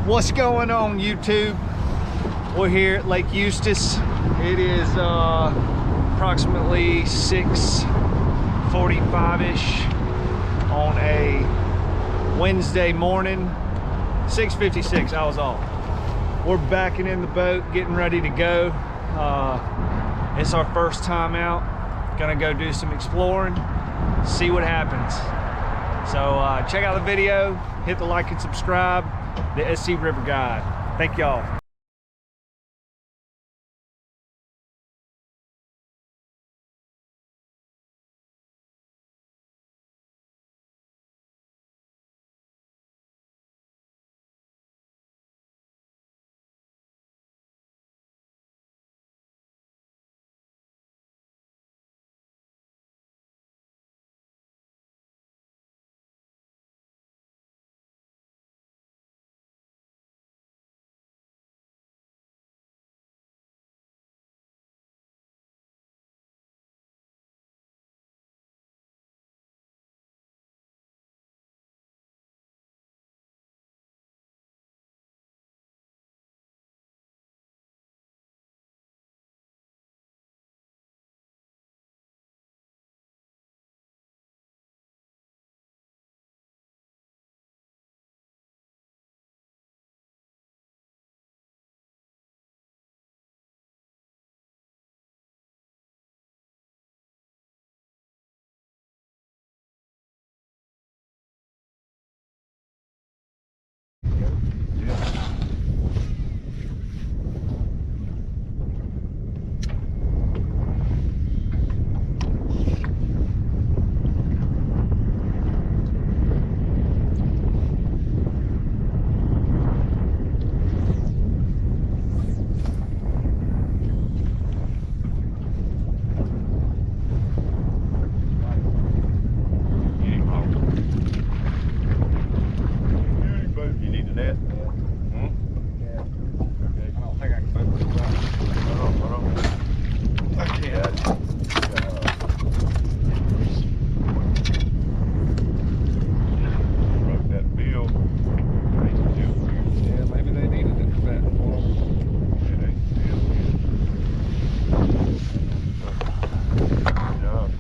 What's going on, YouTube? We're here at Lake Eustis. It is approximately 6:45-ish on a Wednesday morning. 6:56, I was off. We're backing in the boat, getting ready to go. It's our first time out. Gonna go do some exploring, see what happens. So check out the video, hit the like and subscribe. The SC River Guide. Thank y'all.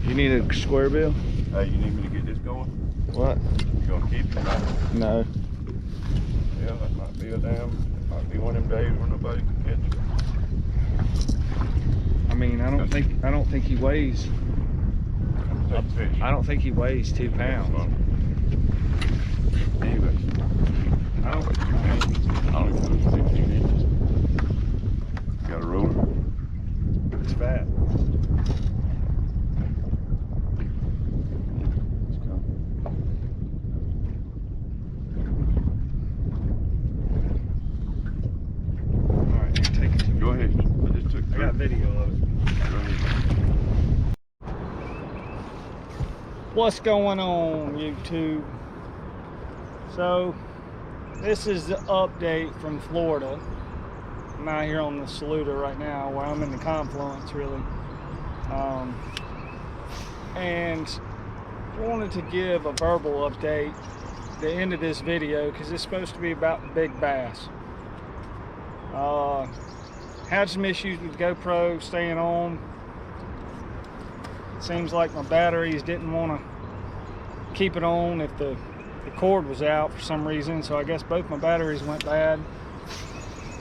You need a square bill? Hey, you need me to get this going? What? You gonna keep it? No. Yeah, that might be might be one of them days where nobody can catch it. I mean, I don't think he weighs. I don't think he weighs 2 pounds. Anyway, I don't even know 16 inches. Got a roller? It's fat. Go ahead. I just took. I got video of it. What's going on, YouTube? So, this is the update from Florida. I'm out here on the Saluda right now, where I'm in the confluence, really. And I wanted to give a verbal update at the end of this video, because it's supposed to be about the big bass. Had some issues with GoPro staying on. Seems like my batteries didn't want to keep it on if the cord was out for some reason, so I guess both my batteries went bad.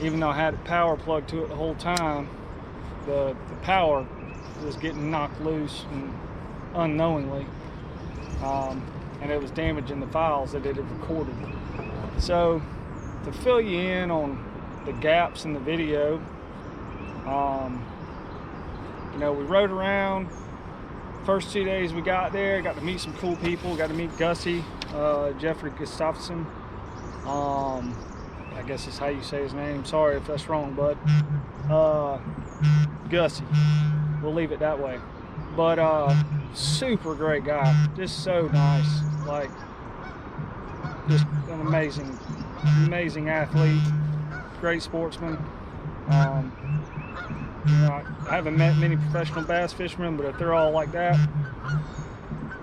Even though I had it power plugged to it the whole time, the power was getting knocked loose and unknowingly, and it was damaging the files that it had recorded. So to fill you in on the gaps in the video, you know, we rode around. First 2 days we got there, got to meet some cool people. Got to meet Gussie, Jeffrey Gustafson. I guess that's how you say his name. Sorry if that's wrong, bud. Gussie. We'll leave it that way. But super great guy. Just so nice. Like, just an amazing athlete. Great sportsman. You know, I haven't met many professional bass fishermen, but if they're all like that,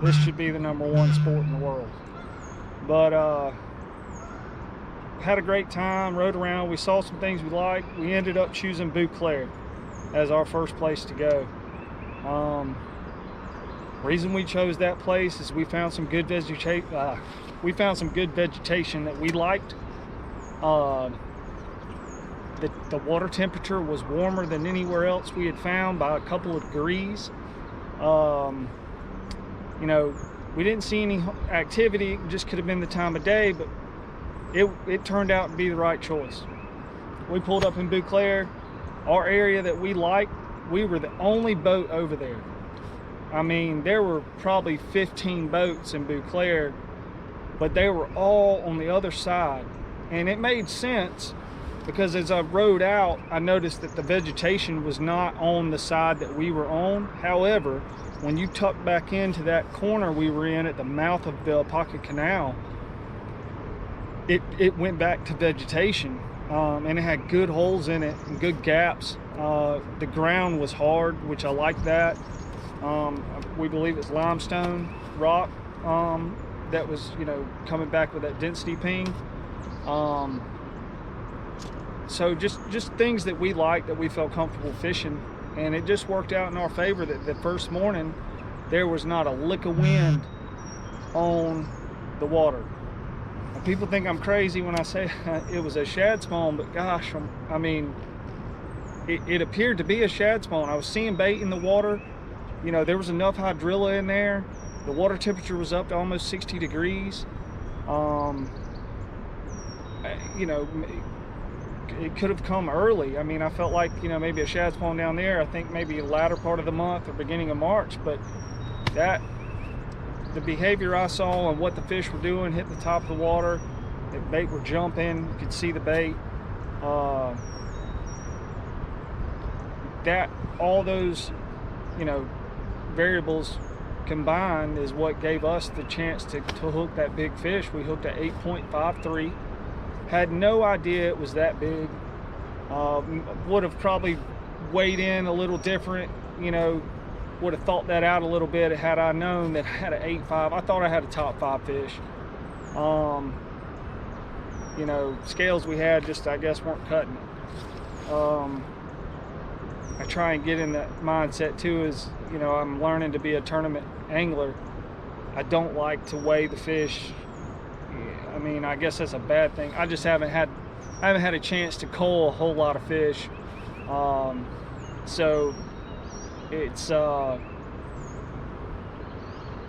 this should be the #1 sport in the world. But had a great time, rode around. We saw some things we liked. We ended up choosing Bouclair as our first place to go. Reason we chose that place is we found some good vegetation. We found some good vegetation that we liked. The water temperature was warmer than anywhere else we had found by a couple of degrees. You know, we didn't see any activity. It just could have been the time of day, but it turned out to be the right choice. We pulled up in Bouclair. Our area that we liked, we were the only boat over there. I mean, there were probably 15 boats in Bouclair, but they were all on the other side. And it made sense because as I rode out, I noticed that the vegetation was not on the side that we were on. However, when you tuck back into that corner we were in at the mouth of the Apaka Canal, it went back to vegetation. And it had good holes in it and good gaps. The ground was hard, which I like that. We believe it's limestone rock that was, you know, coming back with that density ping. So just things that we liked, that we felt comfortable fishing, and it just worked out in our favor that the first morning there was not a lick of wind on the water. And people think I'm crazy when I say it was a shad spawn, but gosh, I mean, it appeared to be a shad spawn. I was seeing bait in the water. You know, there was enough hydrilla in there. The water temperature was up to almost 60 degrees. You know, it could have come early. I mean, I felt like, you know, maybe a shad spawn down there, I think maybe the latter part of the month or beginning of March, but the behavior I saw and what the fish were doing, hitting the top of the water, the bait were jumping, you could see the bait. All those, you know, variables combined is what gave us the chance to hook that big fish. We hooked at 8.53. Had no idea it was that big. Would have probably weighed in a little different, you know, would have thought that out a little bit had I known that I had an 8.5. I thought I had a top 5 fish. You know, scales we had just, I guess, weren't cutting it. I try and get in that mindset too, is, you know, I'm learning to be a tournament angler. I don't like to weigh the fish. I mean, I guess that's a bad thing. I just haven't had a chance to cull a whole lot of fish. So it's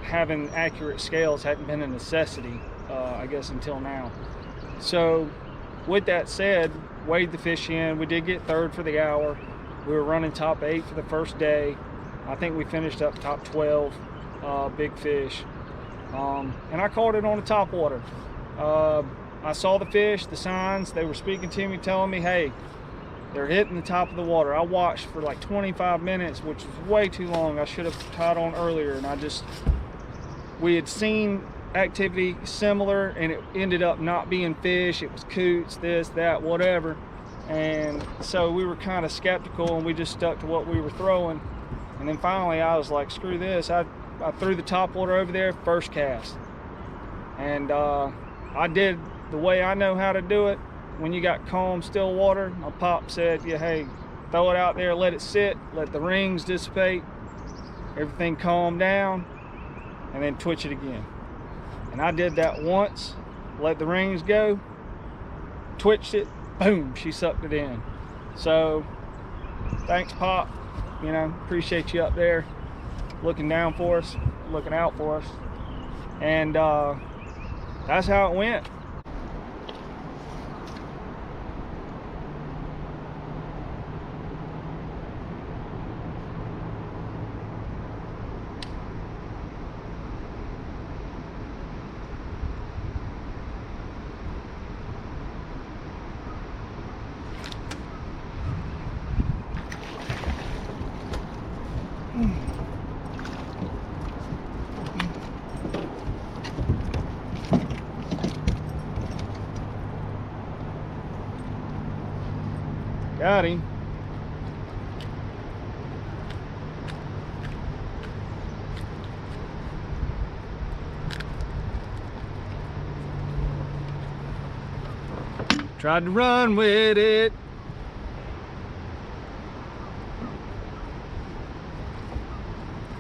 having accurate scales hadn't been a necessity, I guess, until now. So with that said, weighed the fish in. We did get third for the hour. We were running top 8 for the first day. I think we finished up top 12 big fish. And I caught it on the top water. I saw the fish, the signs. They were speaking to me, telling me, hey, they're hitting the top of the water. I watched for like 25 minutes, which was way too long. I should have tied on earlier. And we had seen activity similar, and it ended up not being fish. It was coots, this, that, whatever. And so we were kind of skeptical, and we just stuck to what we were throwing. And then finally I was like, screw this. I threw the top water over there, first cast. And I did the way I know how to do it. When you got calm, still water, my pop said, yeah, hey, throw it out there, let it sit, let the rings dissipate, everything calm down, and then twitch it again. And I did that once, let the rings go, twitched it, boom, she sucked it in. So thanks, Pop. You know, appreciate you up there looking down for us, looking out for us. And that's how it went. Got him. Tried to run with it.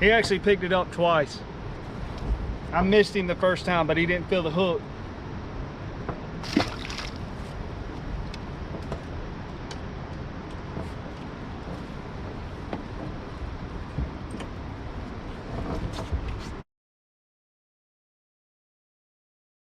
He actually picked it up twice. I missed him the first time, but he didn't feel the hook.